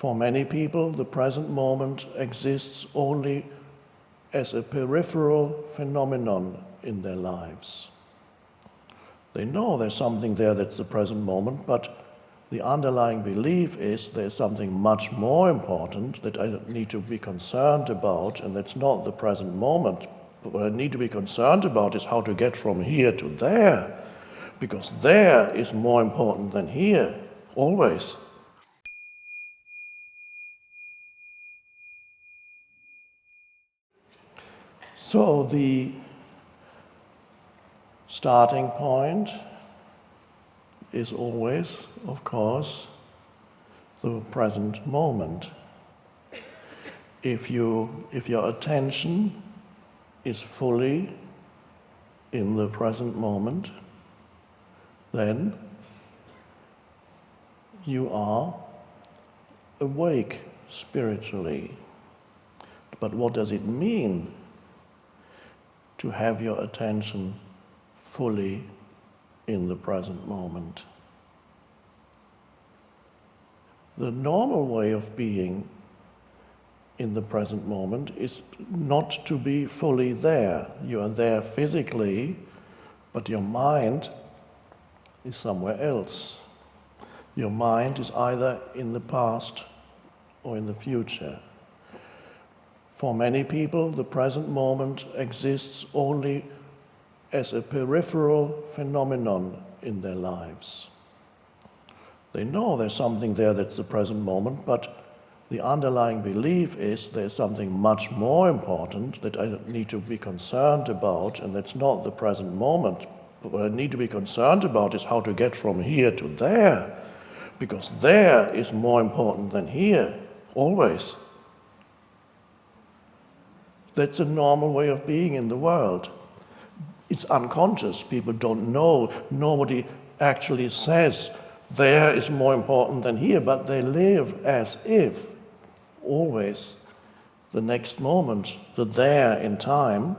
For many people, the present moment exists only as a peripheral phenomenon in their lives. They know there's something there that's the present moment, but the underlying belief is there's something much more important that I need to be concerned about, and that's not the present moment. But what I need to be concerned about is how to get from here to there, because there is more important than here, always. So the starting point is always, of course, the present moment. If your attention is fully in the present moment, then you are awake spiritually. But what does it mean to have your attention fully in the present moment? The normal way of being in the present moment is not to be fully there. You are there physically, but your mind is somewhere else. Your mind is either in the past or in the future. For many people, the present moment exists only as a peripheral phenomenon in their lives. They know there's something there that's the present moment, but the underlying belief is there's something much more important that I need to be concerned about, and that's not the present moment. But what I need to be concerned about is how to get from here to there, because there is more important than here, always. That's a normal way of being in the world. It's unconscious. People don't know. Nobody actually says there is more important than here, but they live as if always the next moment, the there in time,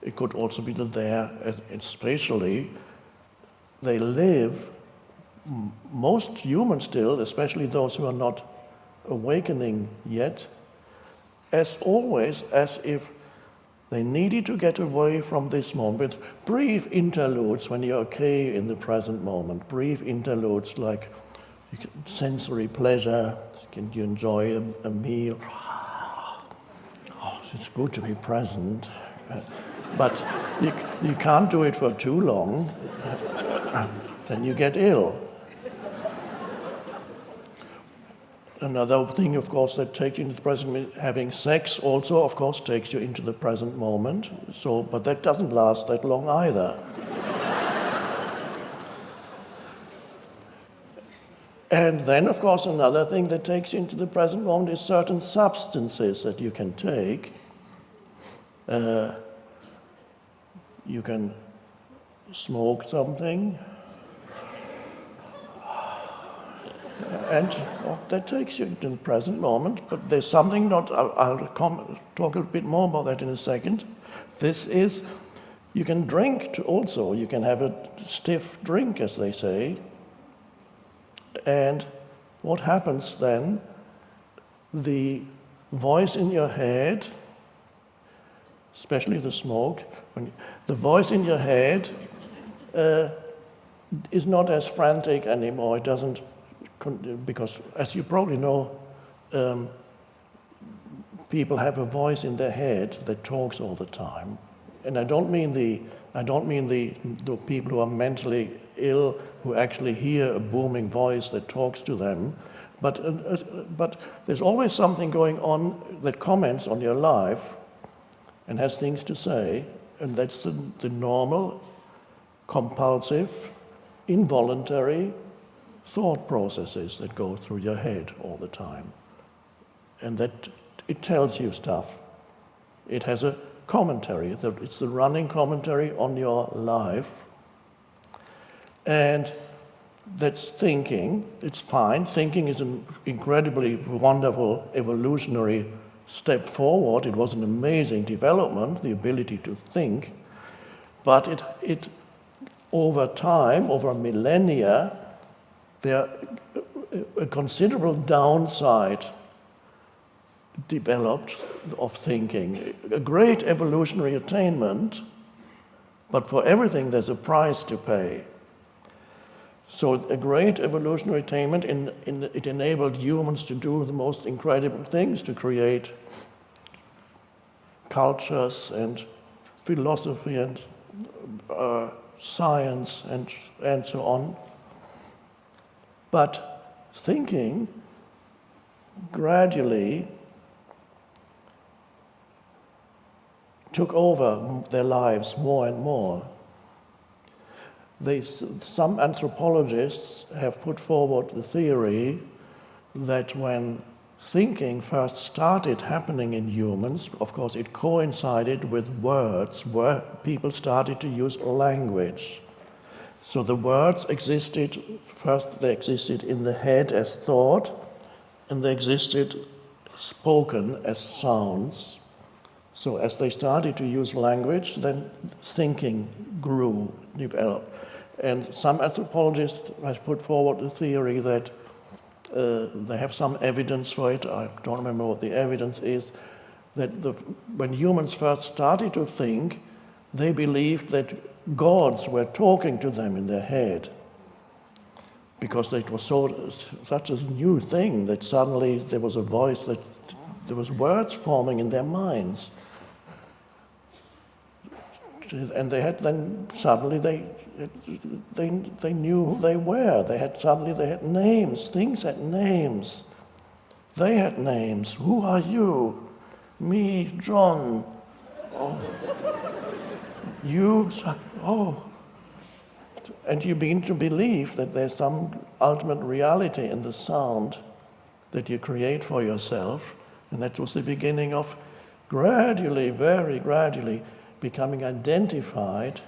it could also be the there spatially. They live, most humans still, especially those who are not awakening yet, as always, as if they needed to get away from this moment. Brief interludes when you're okay in the present moment. Brief interludes like sensory pleasure. Can you enjoy a meal? Oh, it's good to be present. But you can't do it for too long. Then you get ill. Another thing, of course, that takes you into the present, having sex also, of course, takes you into the present moment. But that doesn't last that long either. And then, of course, another thing that takes you into the present moment is certain substances that you can take. You can smoke something. And that takes you into the present moment, but there's something I'll talk a bit more about that in a second. This is, you can drink also, you can have a stiff drink, as they say. And what happens then? The voice in your head, especially the smoke, the voice in your head is not as frantic anymore. It doesn't, because as you probably know, people have a voice in their head that talks all the time. And I don't mean the people who are mentally ill who actually hear a booming voice that talks to them, but there's always something going on that comments on your life and has things to say, and that's the normal, compulsive, involuntary thought processes that go through your head all the time. And that it tells you stuff. It has a commentary. It's the running commentary on your life. And that's thinking. It's fine. Thinking is an incredibly wonderful evolutionary step forward. It was an amazing development, the ability to think. But it over time, over millennia, there a considerable downside developed of thinking. A great evolutionary attainment, but for everything there's a price to pay. So a great evolutionary attainment, it enabled humans to do the most incredible things, to create cultures and philosophy and science and so on. But thinking gradually took over their lives more and more. Some anthropologists have put forward the theory that when thinking first started happening in humans, of course it coincided with words, where people started to use language. So the words existed, first they existed in the head as thought, and they existed spoken as sounds. So as they started to use language, then thinking grew, developed. And some anthropologists have put forward the theory that they have some evidence for it, I don't remember what the evidence is, that when humans first started to think, they believed that gods were talking to them in their head. Because it was such a new thing that suddenly there was a voice, that there was words forming in their minds. And they had then, suddenly they knew who they were. They had names, things had names. They had names. Who are you? Me, John. Oh. You, oh. And you begin to believe that there's some ultimate reality in the sound that you create for yourself. And that was the beginning of gradually, very gradually, becoming identified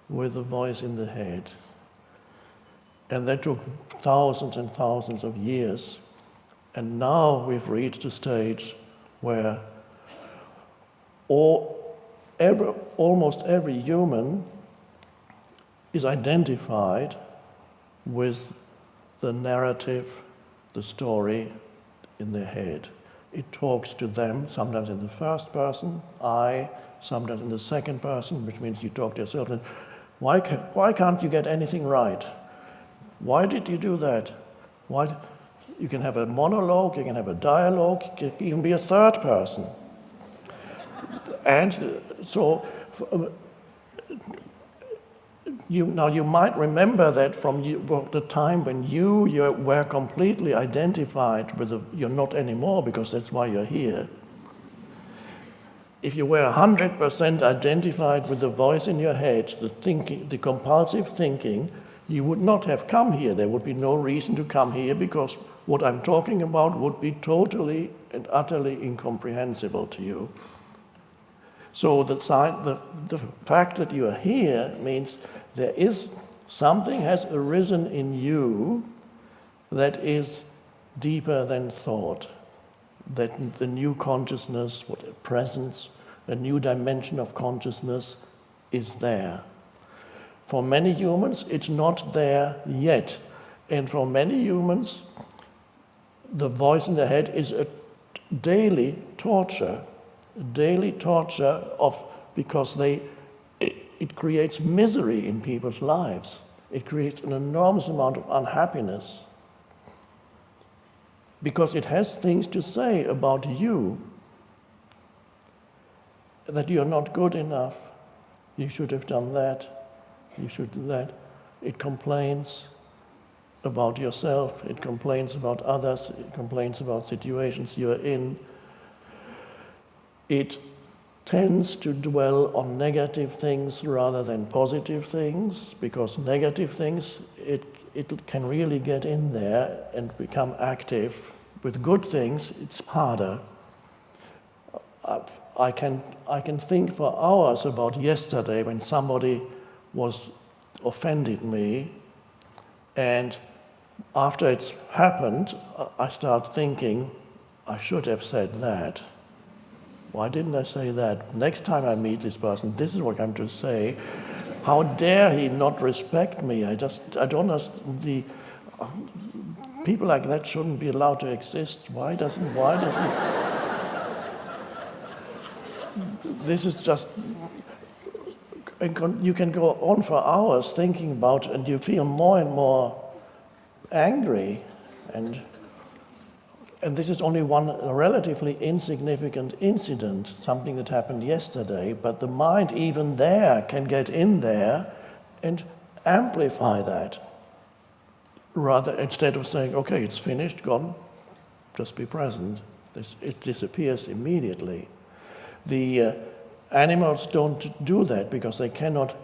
with the voice in the head. And that took thousands and thousands of years. And now we've reached a stage where almost every human is identified with the narrative, the story in their head. It talks to them, sometimes in the first person, I, sometimes in the second person, which means you talk to yourself. And why can't you get anything right? Why did you do that? You can have a monologue, you can have a dialogue, you can even be a third person. And so, you might remember that from the time when you were completely identified with you're not anymore, because that's why you're here. If you were 100% identified with the voice in your head, the thinking, the compulsive thinking, you would not have come here. There would be no reason to come here, because what I'm talking about would be totally and utterly incomprehensible to you. So the fact that you are here means there is something has arisen in you that is deeper than thought. That the new consciousness, presence, a new dimension of consciousness is there. For many humans, it's not there yet. And for many humans, the voice in their head is a daily torture because it creates misery in people's lives. It creates an enormous amount of unhappiness. Because it has things to say about you, that you're not good enough, you should have done that, you should do that. It complains about yourself, it complains about others, it complains about situations you're in. It tends to dwell on negative things rather than positive things, because negative things, it can really get in there and become active. With good things, it's harder. I can think for hours about yesterday when somebody offended me, and after it's happened, I start thinking, I should have said that. Why didn't I say that? Next time I meet this person, this is what I'm to say. How dare he not respect me? I don't understand. people like that shouldn't be allowed to exist. Why doesn't this is just, you can go on for hours thinking about it, and you feel more and more angry, and this is only one relatively insignificant incident, something that happened yesterday, but the mind even there can get in there and amplify that. Rather, instead of saying, okay, it's finished, gone, just be present. It disappears immediately. The animals don't do that because they cannot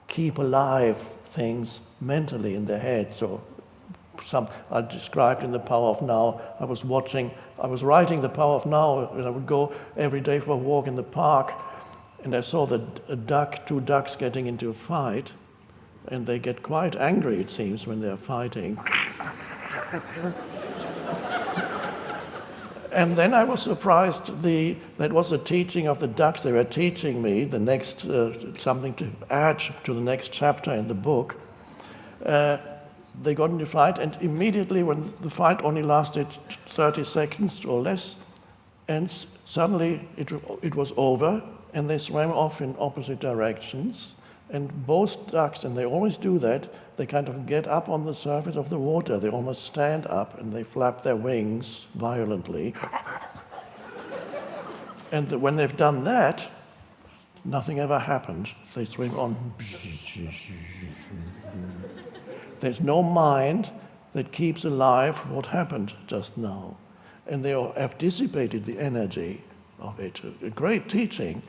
keep alive things mentally in their head. So I described in The Power of Now, I was writing The Power of Now, and I would go every day for a walk in the park, and I saw two ducks getting into a fight, and they get quite angry, it seems, when they're fighting. And then I was surprised, that was a teaching of the ducks. They were teaching me the next, something to add to the next chapter in the book. They got into a fight, and immediately when the fight only lasted 30 seconds or less, and suddenly it was over, and they swam off in opposite directions. And both ducks, and they always do that, they kind of get up on the surface of the water. They almost stand up and they flap their wings violently. And when they've done that, nothing ever happened. They swim on. There's no mind that keeps alive what happened just now. And they have dissipated the energy of it. A great teaching.